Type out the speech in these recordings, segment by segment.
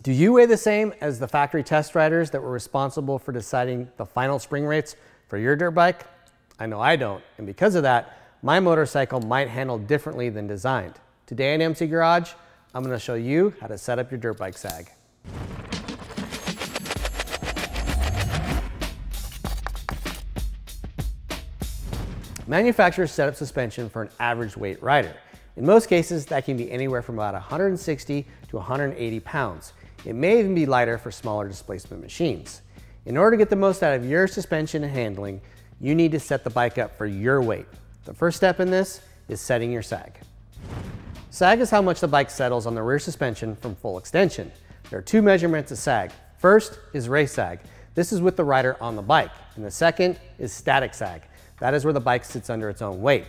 Do you weigh the same as the factory test riders that were responsible for deciding the final spring rates for your dirt bike? I know I don't, and because of that, my motorcycle might handle differently than designed. Today in MC Garage, I'm going to show you how to set up your dirt bike sag. Manufacturers set up suspension for an average weight rider. In most cases, that can be anywhere from about 160 to 180 pounds. It may even be lighter for smaller displacement machines. In order to get the most out of your suspension and handling, you need to set the bike up for your weight. The first step in this is setting your sag. Sag is how much the bike settles on the rear suspension from full extension. There are two measurements of sag. First is race sag. This is with the rider on the bike. And the second is static sag. That is where the bike sits under its own weight.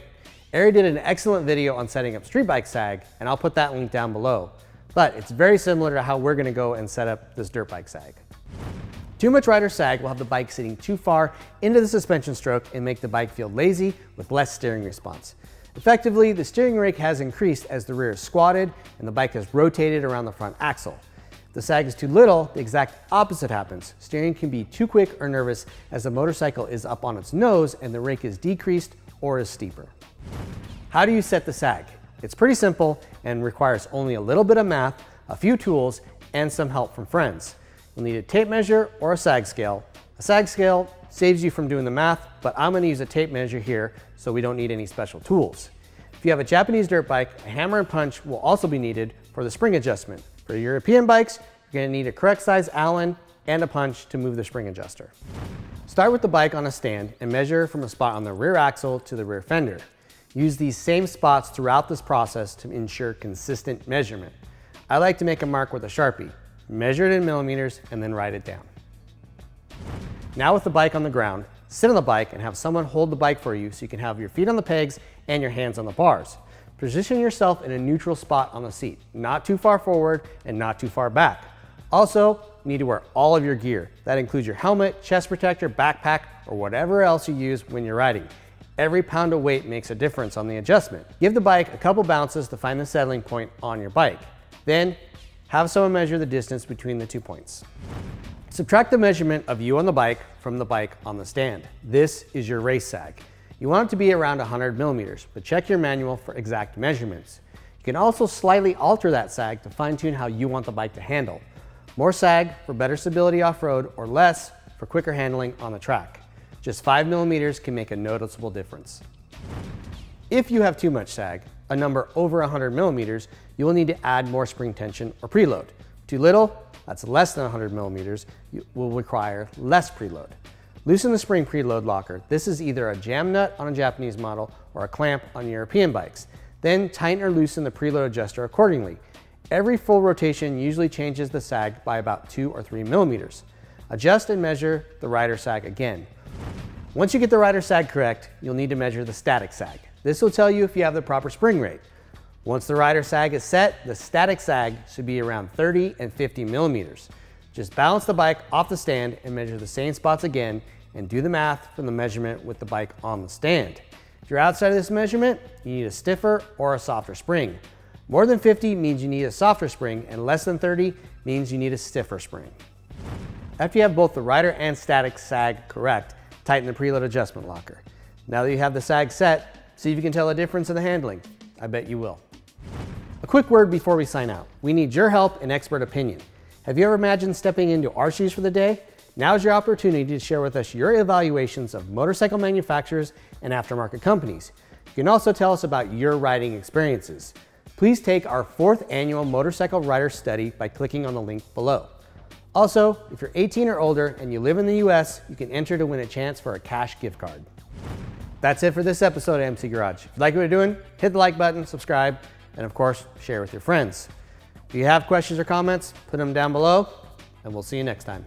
Ari did an excellent video on setting up street bike sag, and I'll put that link down below. But it's very similar to how we're gonna go and set up this dirt bike sag. Too much rider sag will have the bike sitting too far into the suspension stroke and make the bike feel lazy with less steering response. Effectively, the steering rake has increased as the rear is squatted and the bike has rotated around the front axle. If the sag is too little, the exact opposite happens. Steering can be too quick or nervous as the motorcycle is up on its nose and the rake is decreased or is steeper. How do you set the sag? It's pretty simple and requires only a little bit of math, a few tools, and some help from friends. You'll need a tape measure or a sag scale. A sag scale saves you from doing the math, but I'm going to use a tape measure here so we don't need any special tools. If you have a Japanese dirt bike, a hammer and punch will also be needed for the spring adjustment. For European bikes, you're going to need a correct size Allen and a punch to move the spring adjuster. Start with the bike on a stand and measure from a spot on the rear axle to the rear fender. Use these same spots throughout this process to ensure consistent measurement. I like to make a mark with a Sharpie, measure it in millimeters, and then write it down. Now with the bike on the ground, sit on the bike and have someone hold the bike for you so you can have your feet on the pegs and your hands on the bars. Position yourself in a neutral spot on the seat, not too far forward and not too far back. Also, you need to wear all of your gear. That includes your helmet, chest protector, backpack, or whatever else you use when you're riding. Every pound of weight makes a difference on the adjustment. Give the bike a couple bounces to find the settling point on your bike. Then, have someone measure the distance between the 2 points. Subtract the measurement of you on the bike from the bike on the stand. This is your race sag. You want it to be around 100 millimeters, but check your manual for exact measurements. You can also slightly alter that sag to fine-tune how you want the bike to handle. More sag for better stability off-road or less for quicker handling on the track. Just 5 millimeters can make a noticeable difference. If you have too much sag, a number over 100 millimeters, you will need to add more spring tension or preload. Too little, that's less than 100 millimeters, you will require less preload. Loosen the spring preload locker. This is either a jam nut on a Japanese model or a clamp on European bikes. Then tighten or loosen the preload adjuster accordingly. Every full rotation usually changes the sag by about 2 or 3 millimeters. Adjust and measure the rider sag again. Once you get the rider sag correct, you'll need to measure the static sag. This will tell you if you have the proper spring rate. Once the rider sag is set, the static sag should be around 30 and 50 millimeters. Just balance the bike off the stand and measure the same spots again and do the math from the measurement with the bike on the stand. If you're outside of this measurement, you need a stiffer or a softer spring. More than 50 means you need a softer spring, and less than 30 means you need a stiffer spring. After you have both the rider and static sag correct, tighten the preload adjustment locker. Now that you have the sag set, see if you can tell a difference in the handling. I bet you will. A quick word before we sign out. We need your help and expert opinion. Have you ever imagined stepping into our shoes for the day? Now's your opportunity to share with us your evaluations of motorcycle manufacturers and aftermarket companies. You can also tell us about your riding experiences. Please take our 4th annual motorcycle rider study by clicking on the link below. Also, if you're 18 or older and you live in the US, you can enter to win a chance for a cash gift card. That's it for this episode of MC Garage. If you like what we're doing, hit the like button, subscribe, and of course, share with your friends. If you have questions or comments, put them down below, and we'll see you next time.